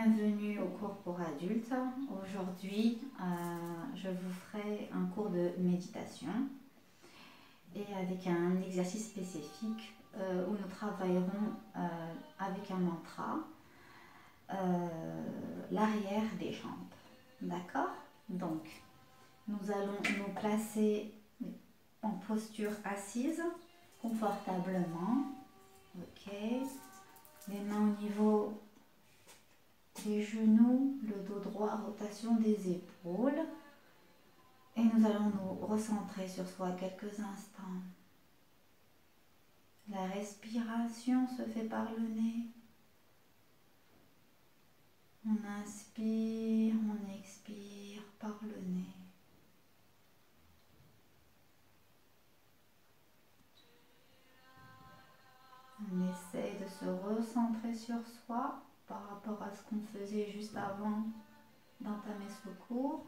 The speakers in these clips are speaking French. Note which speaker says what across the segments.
Speaker 1: bienvenue au cours pour adultes. Aujourd'hui, je vous ferai un cours de méditation et avec un exercice spécifique où nous travaillerons avec un mantra l'arrière des jambes. D'accord? Donc, nous allons nous placer en posture assise, confortablement. Ok. Les mains au niveau des genoux, le dos droit, rotation des épaules. Et nous allons nous recentrer sur soi quelques instants. La respiration se fait par le nez. On inspire, on expire par le nez. On essaye de se recentrer sur soi par rapport à ce qu'on faisait juste avant d'entamer ce cours.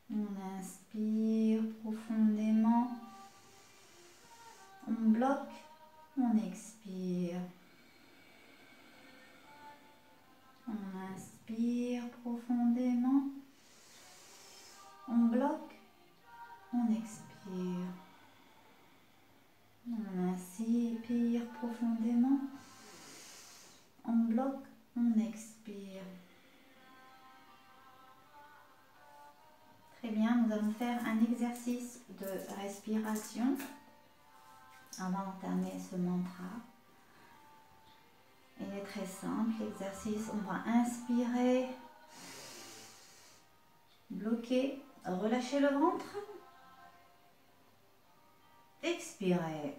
Speaker 1: On inspire profondément. On bloque, on expire. On inspire profondément. On bloque, on expire. On inspire profondément. On bloque, on expire. Très bien, nous allons faire un exercice de respiration avant d'entamer ce mantra. Il est très simple, l'exercice, on va inspirer, bloquer, relâcher le ventre, expirer.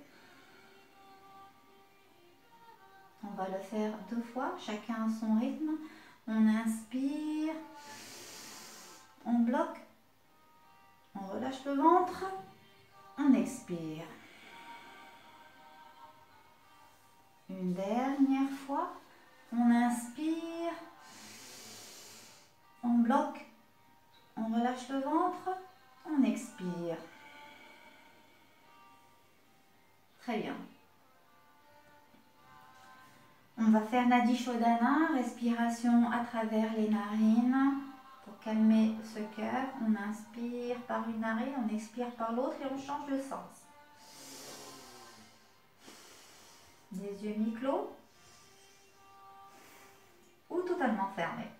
Speaker 1: On va le faire 2 fois, chacun à son rythme. On inspire, on bloque, on relâche le ventre, on expire. Une dernière fois, on inspire, on bloque, on relâche le ventre, on expire. Très bien. On va faire Nadi Shodhana, respiration à travers les narines pour calmer ce cœur. On inspire par une narine, on expire par l'autre et on change de sens. Les yeux mi-clos ou totalement fermés.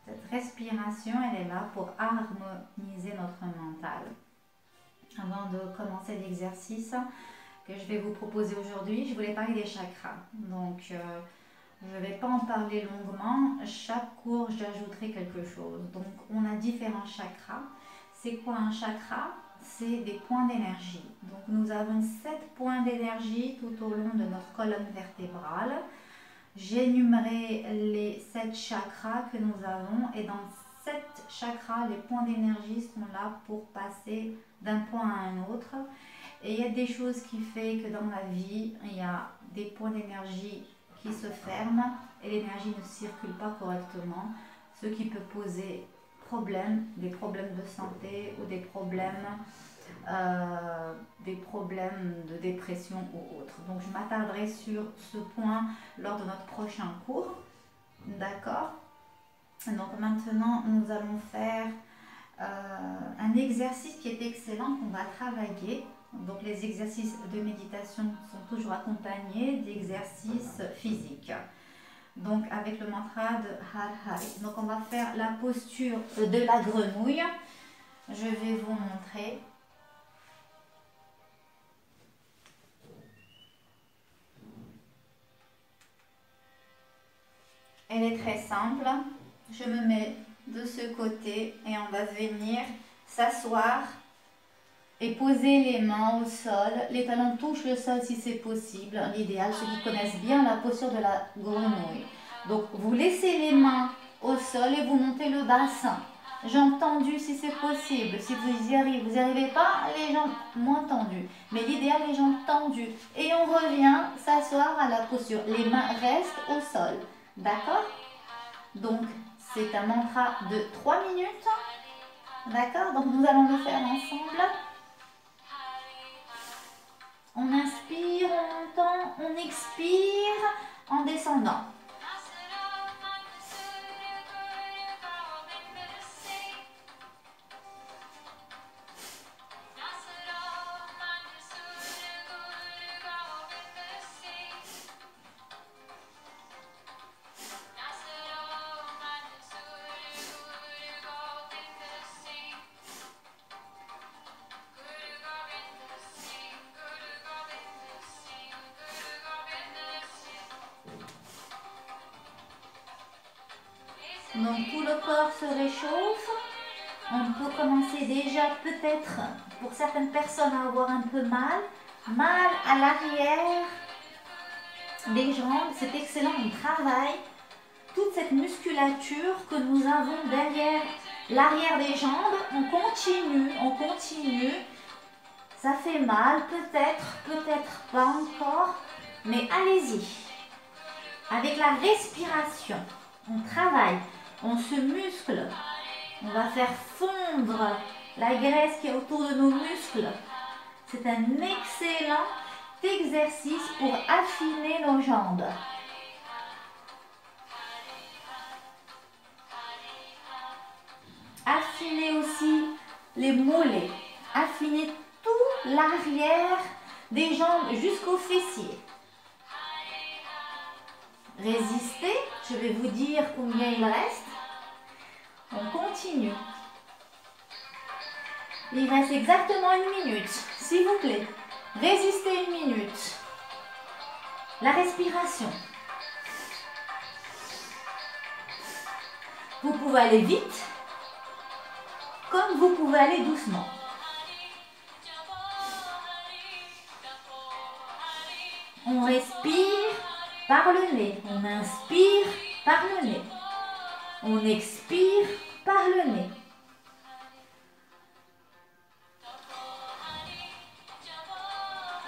Speaker 1: Cette respiration, elle est là pour harmoniser notre mental. Avant de commencer l'exercice que je vais vous proposer aujourd'hui, je voulais parler des chakras. Donc, je ne vais pas en parler longuement. Chaque cours, j'ajouterai quelque chose. Donc, on a différents chakras. C'est quoi un chakra? C'est des points d'énergie. Donc, nous avons 7 points d'énergie tout au long de notre colonne vertébrale. J'énumérerai les 7 chakras que nous avons et dans 7 chakras, les points d'énergie sont là pour passer d'un point à un autre. Et il y a des choses qui font que dans la vie, il y a des points d'énergie qui se ferment et l'énergie ne circule pas correctement, ce qui peut poser problème, des problèmes de santé ou des problèmes de dépression ou autres. Donc je m'attarderai sur ce point lors de notre prochain cours. D'accord? Donc maintenant nous allons faire un exercice qui est excellent qu'on va travailler. Donc les exercices de méditation sont toujours accompagnés d'exercices physiques. Donc avec le mantra de Har Hari. Donc on va faire la posture de la grenouille. Je vais vous montrer. elle est très simple. Je me mets de ce côté et on va venir s'asseoir et poser les mains au sol. Les talons touchent le sol si c'est possible. L'idéal, ceux qui connaissent bien la posture de la grenouille. Donc, vous laissez les mains au sol et vous montez le bassin. Jambes tendues si c'est possible. Si vous y arrivez, vous n'y arrivez pas, les jambes moins tendues. Mais l'idéal, les jambes tendues. Et on revient s'asseoir à la posture. Les mains restent au sol. D'accord? Donc, c'est un mantra de 3 minutes. D'accord? Donc, nous allons le faire ensemble. On inspire en montant, on expire en descendant. Donc tout le corps se réchauffe. On peut commencer déjà peut-être pour certaines personnes à avoir un peu mal. Mal à l'arrière des jambes, c'est excellent, on travaille toute cette musculature que nous avons derrière l'arrière des jambes. On continue. Ça fait mal, peut-être pas encore, mais allez-y. Avec la respiration, on travaille. On se muscle, on va faire fondre la graisse qui est autour de nos muscles. C'est un excellent exercice pour affiner nos jambes. Affiner aussi les mollets, affiner tout l'arrière des jambes jusqu'aux fessiers. Résistez, je vais vous dire combien il reste. On continue. Il reste exactement 1 minute, s'il vous plaît. Résistez 1 minute. La respiration. Vous pouvez aller vite, comme vous pouvez aller doucement. On respire par le nez. On inspire par le nez. On expire par le nez.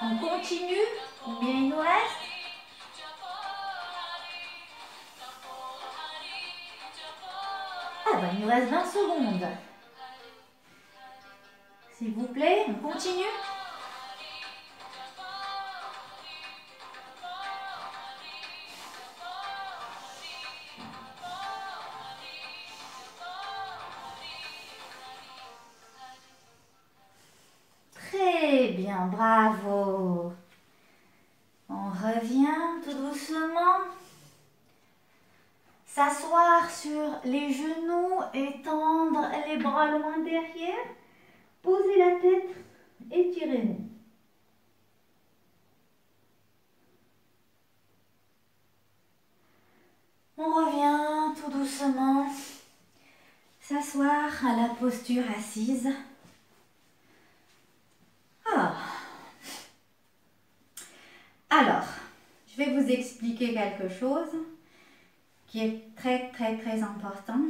Speaker 1: On continue. Combien il nous reste? Ah ben, il nous reste 20 secondes. S'il vous plaît, on continue. Très bien, bravo. On revient tout doucement. S'asseoir sur les genoux, étendre les bras loin derrière. Posez la tête, étirez-nous. On revient tout doucement. S'asseoir à la posture assise. Alors, je vais vous expliquer quelque chose qui est très important.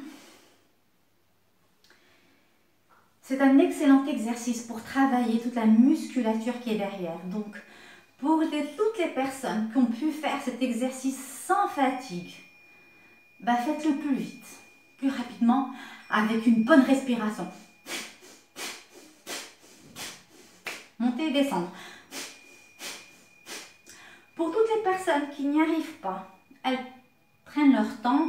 Speaker 1: C'est un excellent exercice pour travailler toute la musculature qui est derrière. Donc, pour toutes les personnes qui ont pu faire cet exercice sans fatigue, bah faites-le plus vite, plus rapidement, avec une bonne respiration. Monter et descendre. Pour toutes les personnes qui n'y arrivent pas, elles prennent leur temps.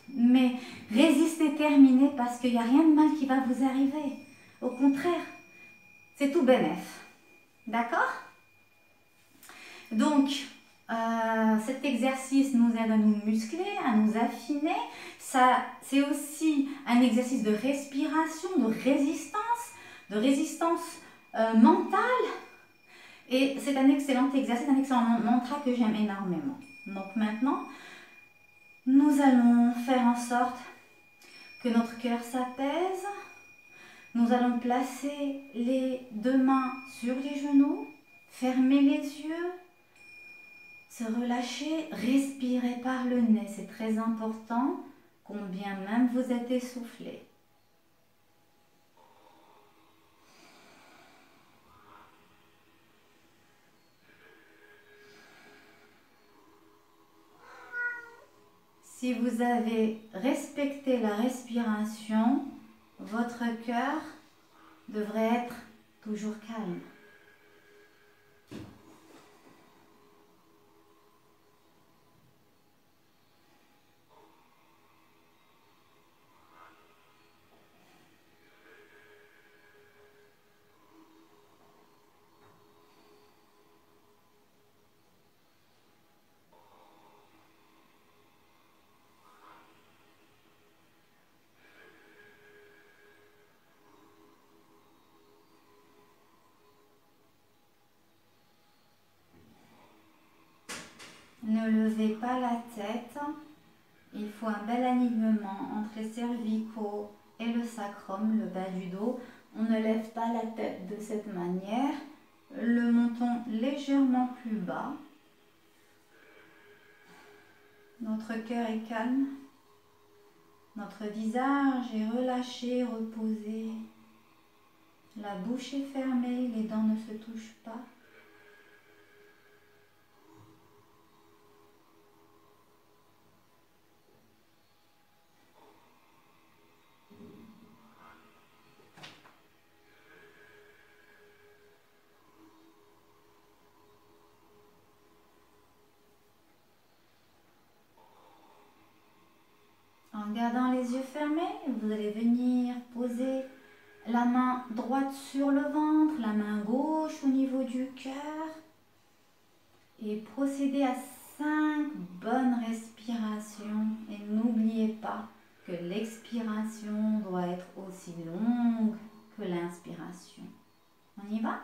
Speaker 1: Mais résistez, terminez, parce qu'il n'y a rien de mal qui va vous arriver. Au contraire, c'est tout bénef. D'accord? Donc, cet exercice nous aide à nous muscler, à nous affiner. C'est aussi un exercice de respiration, de résistance mentale. Et c'est un excellent exercice, un excellent mantra que j'aime énormément. Donc maintenant, nous allons faire en sorte que notre cœur s'apaise. Nous allons placer les deux mains sur les genoux, fermer les yeux, se relâcher, respirer par le nez. C'est très important, combien même vous êtes essoufflé. Si vous avez respecté la respiration, votre cœur devrait être toujours calme. Ne levez pas la tête. Il faut un bel alignement entre les cervicaux et le sacrum, le bas du dos. On ne lève pas la tête de cette manière. Le menton légèrement plus bas. Notre cœur est calme. Notre visage est relâché, reposé. La bouche est fermée, les dents ne se touchent pas. En gardant les yeux fermés, vous allez venir poser la main droite sur le ventre, la main gauche au niveau du cœur et procéder à 5 bonnes respirations. Et n'oubliez pas que l'expiration doit être aussi longue que l'inspiration. On y va ?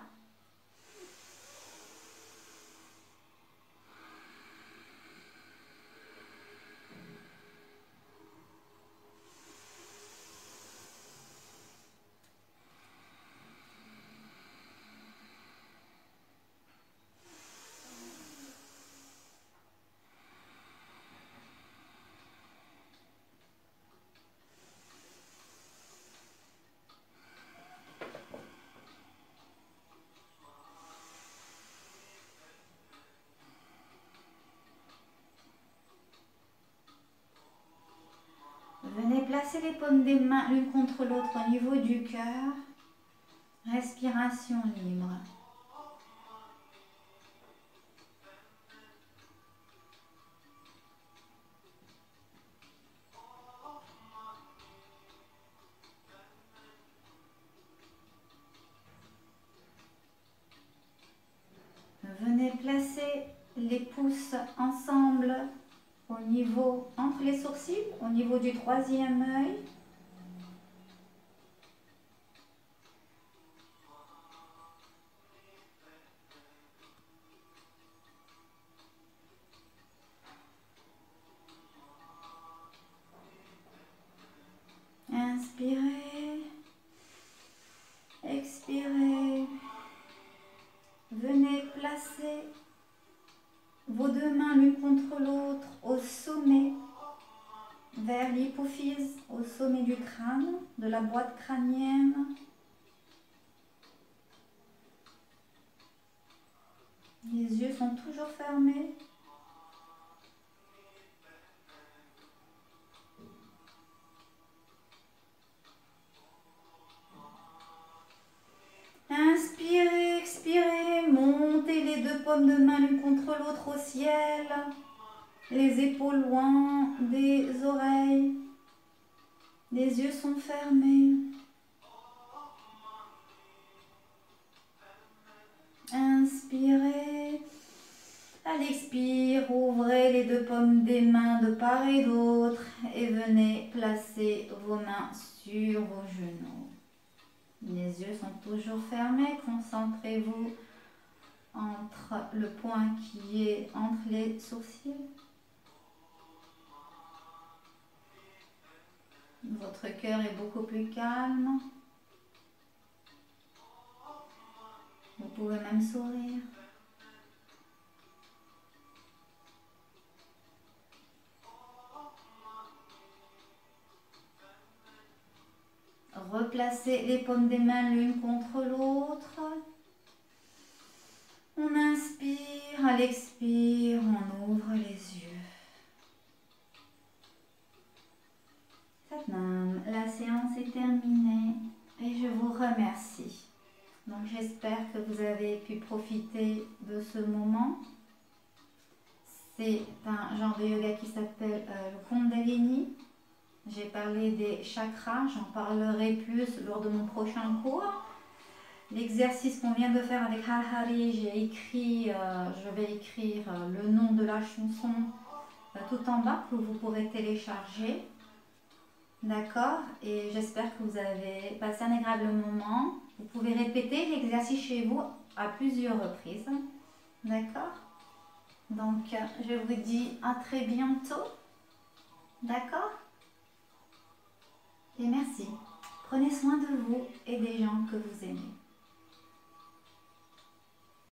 Speaker 1: Venez placer les paumes des mains l'une contre l'autre au niveau du cœur. Respiration libre. Venez placer les pouces ensemble au niveau, entre les sourcils, au niveau du troisième œil. Inspirez, expirez. Venez placer vos deux mains l'une contre l'autre au sommet, vers l'hypophyse, au sommet du crâne, de la boîte crânienne. Les yeux sont toujours fermés. Inspirez, expirez, montez les deux paumes de main l'une contre l'autre au ciel. Les épaules loin des oreilles. Les yeux sont fermés. Inspirez. À l'expire, ouvrez les deux paumes des mains de part et d'autre et venez placer vos mains sur vos genoux. Les yeux sont toujours fermés. Concentrez-vous entre le point qui est entre les sourcils. Votre cœur est beaucoup plus calme. Vous pouvez même sourire. Replacez les paumes des mains l'une contre l'autre. On inspire, à l'expire, on ouvre les yeux. Satnam, la séance est terminée et je vous remercie. Donc j'espère que vous avez pu profiter de ce moment. C'est un genre de yoga qui s'appelle le Kundalini. J'ai parlé des chakras, j'en parlerai plus lors de mon prochain cours. L'exercice qu'on vient de faire avec Harhari, je vais écrire le nom de la chanson tout en bas que vous pourrez télécharger. D'accord? Et j'espère que vous avez passé un agréable moment. Vous pouvez répéter l'exercice chez vous à plusieurs reprises. D'accord? Donc, je vous dis à très bientôt. D'accord? Et merci. Prenez soin de vous et des gens que vous aimez.